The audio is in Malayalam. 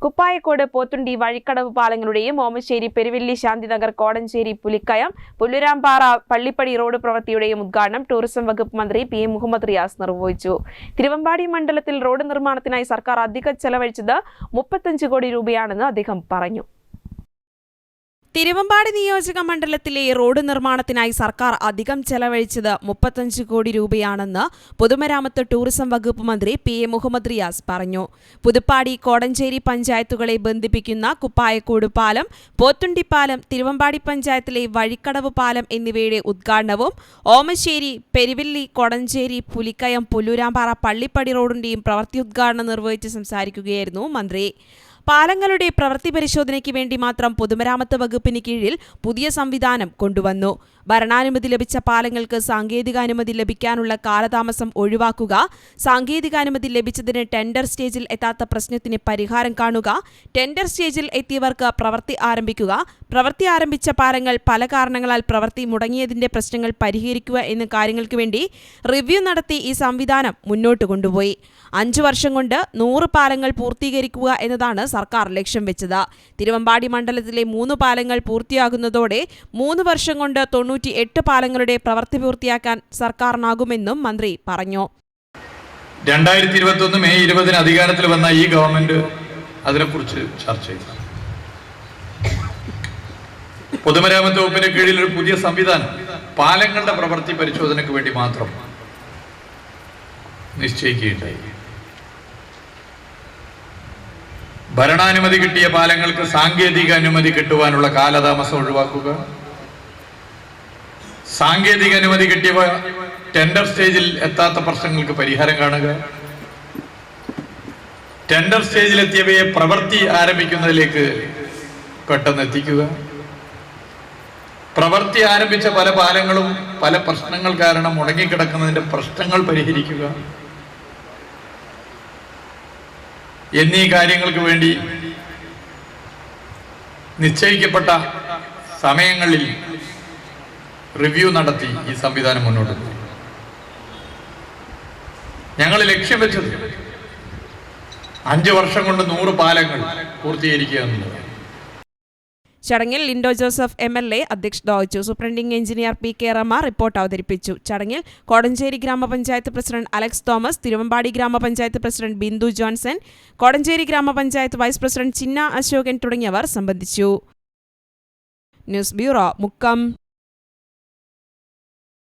കുപ്പായക്കോട് പോത്തുണ്ടി വഴിക്കടവ് പാലങ്ങളുടെയും ഓമശ്ശേരി പെരുവെള്ളി ശാന്തിനഗർ കോടഞ്ചേരി പുലിക്കയം പുല്ലുരാമ്പാറ പള്ളിപ്പടി റോഡ് പ്രവൃത്തിയുടെയും ഉദ്ഘാടനം ടൂറിസം വകുപ്പ് മന്ത്രി പി എം മുഹമ്മദ് റിയാസ് നിർവഹിച്ചു. തിരുവമ്പാടി മണ്ഡലത്തിൽ റോഡ് നിർമ്മാണത്തിനായി സർക്കാർ അധികം ചെലവഴിച്ചത് 35 കോടി രൂപയാണെന്ന് അദ്ദേഹം പറഞ്ഞു. തിരുവമ്പാടി നിയോജക മണ്ഡലത്തിലെ റോഡ് നിർമ്മാണത്തിനായി സർക്കാർ അധികം ചെലവഴിച്ചത് 35 കോടി രൂപയാണെന്ന് പൊതുമരാമത്ത് ടൂറിസം വകുപ്പ് മന്ത്രി പി എം മുഹമ്മദ് റിയാസ് പറഞ്ഞു. പുതുപ്പാടി കോടഞ്ചേരി പഞ്ചായത്തുകളെ ബന്ധിപ്പിക്കുന്ന കുപ്പായക്കോട് പാലം, പോത്തുണ്ടി പാലം, തിരുവമ്പാടി പഞ്ചായത്തിലെ വഴിക്കടവ് പാലം എന്നിവയുടെ ഉദ്ഘാടനവും ഓമശ്ശേരി പെരുവെള്ളി കോടഞ്ചേരി പുലിക്കയം പുല്ലുരാമ്പാറ പള്ളിപ്പടി റോഡിന്റെയും പ്രവൃത്തി ഉദ്ഘാടനം നിർവഹിച്ച് സംസാരിക്കുകയായിരുന്നു മന്ത്രി. പാലങ്ങളുടെ പ്രവൃത്തി പരിശോധനയ്ക്ക് വേണ്ടി മാത്രം പൊതുമരാമത്ത് വകുപ്പിന് കീഴിൽ പുതിയ സംവിധാനം കൊണ്ടുവന്നു. ഭരണാനുമതി ലഭിച്ച പാലങ്ങൾക്ക് സാങ്കേതികാനുമതി ലഭിക്കാനുള്ള കാലതാമസം ഒഴിവാക്കുക, സാങ്കേതികാനുമതി ലഭിച്ചതിന് ടെൻഡർ സ്റ്റേജിൽ എത്താത്ത പ്രശ്നത്തിന് പരിഹാരം കാണുക, ടെൻഡർ സ്റ്റേജിൽ എത്തിയവർക്ക് പ്രവൃത്തി ആരംഭിക്കുക, പ്രവൃത്തി ആരംഭിച്ച പാലങ്ങൾ പല കാരണങ്ങളാൽ പ്രവൃത്തി മുടങ്ങിയതിന്റെ പ്രശ്നങ്ങൾ പരിഹരിക്കുക എന്നീ കാര്യങ്ങൾക്ക് വേണ്ടി റിവ്യൂ നടത്തി ഈ സംവിധാനം മുന്നോട്ട് കൊണ്ടുപോയി. 5 വർഷം കൊണ്ട് 100 പാലങ്ങൾ പൂർത്തീകരിക്കുക എന്നതാണ് സർക്കാർ ലക്ഷ്യം വെച്ചത്. തിരുവമ്പാടി മണ്ഡലത്തിലെ 3 പാലങ്ങൾ പൂർത്തിയാകുന്നതോടെ 3 വർഷം കൊണ്ട് 98 പാലങ്ങളുടെ പ്രവൃത്തി പൂർത്തിയാക്കാൻ സർക്കാരിനാകുമെന്നും മന്ത്രി പറഞ്ഞു. 2021 മെയ് 20 അധികാരത്തിൽ വന്ന ഈ ഗവൺമെന്റ് അതിനെക്കുറിച്ച് ചർച്ച ചെയ്തു. പൊതുമരാമത്ത് വകുപ്പിന്റെ കീഴിൽ ഒരു പുതിയ സംവിധാനം പാലങ്ങളുടെ പ്രവൃത്തി പരിശോധനയ്ക്ക് വേണ്ടി മാത്രം നിശ്ചയിക്കുകയുണ്ടായി. ഭരണാനുമതി കിട്ടിയ പാലങ്ങൾക്ക് സാങ്കേതിക അനുമതി കിട്ടുവാനുള്ള കാലതാമസം ഒഴിവാക്കുക, സാങ്കേതിക അനുമതി കിട്ടിയവ ടെൻഡർ സ്റ്റേജിൽ എത്താത്ത പ്രശ്നങ്ങൾക്ക് പരിഹാരം കാണുക, ടെൻഡർ സ്റ്റേജിൽ എത്തിയവയെ പ്രവൃത്തി ആരംഭിക്കുന്നതിലേക്ക് പെട്ടെന്ന് എത്തിക്കുക, പ്രവൃത്തി ആരംഭിച്ച പല പാലങ്ങളും പല പ്രശ്നങ്ങൾ കാരണം മുടങ്ങിക്കിടക്കുന്നതിന്റെ പ്രശ്നങ്ങൾ പരിഹരിക്കുക എന്നീ കാര്യങ്ങൾക്ക് വേണ്ടി നിശ്ചയിക്കപ്പെട്ട സമയങ്ങളിൽ റിവ്യൂ നടത്തി ഈ സംവിധാനം മുന്നോട്ട് പോയി. ഞങ്ങൾ ലക്ഷ്യം വെച്ചത് 5 വർഷം കൊണ്ട് 100 പാലങ്ങൾ പൂർത്തീകരിക്കുക എന്നുള്ളത്. ചടങ്ങിൽ ലിൻഡോ ജോസഫ് MLA അധ്യക്ഷത വഹിച്ചു. സൂപ്രണ്ടിംഗ് എഞ്ചിനീയർ PK റമ റിപ്പോർട്ട് അവതരിപ്പിച്ചു. ചടങ്ങിൽ കോടഞ്ചേരി ഗ്രാമപഞ്ചായത്ത് പ്രസിഡന്റ് അലക്സ് തോമസ്, തിരുവമ്പാടി ഗ്രാമപഞ്ചായത്ത് പ്രസിഡന്റ് ബിന്ദു ജോൺസൺ, കോടഞ്ചേരി ഗ്രാമപഞ്ചായത്ത് വൈസ് പ്രസിഡന്റ് ചിന്ന അശോകൻ തുടങ്ങിയവർ സംബന്ധിച്ചു. News bureau, Mukkam.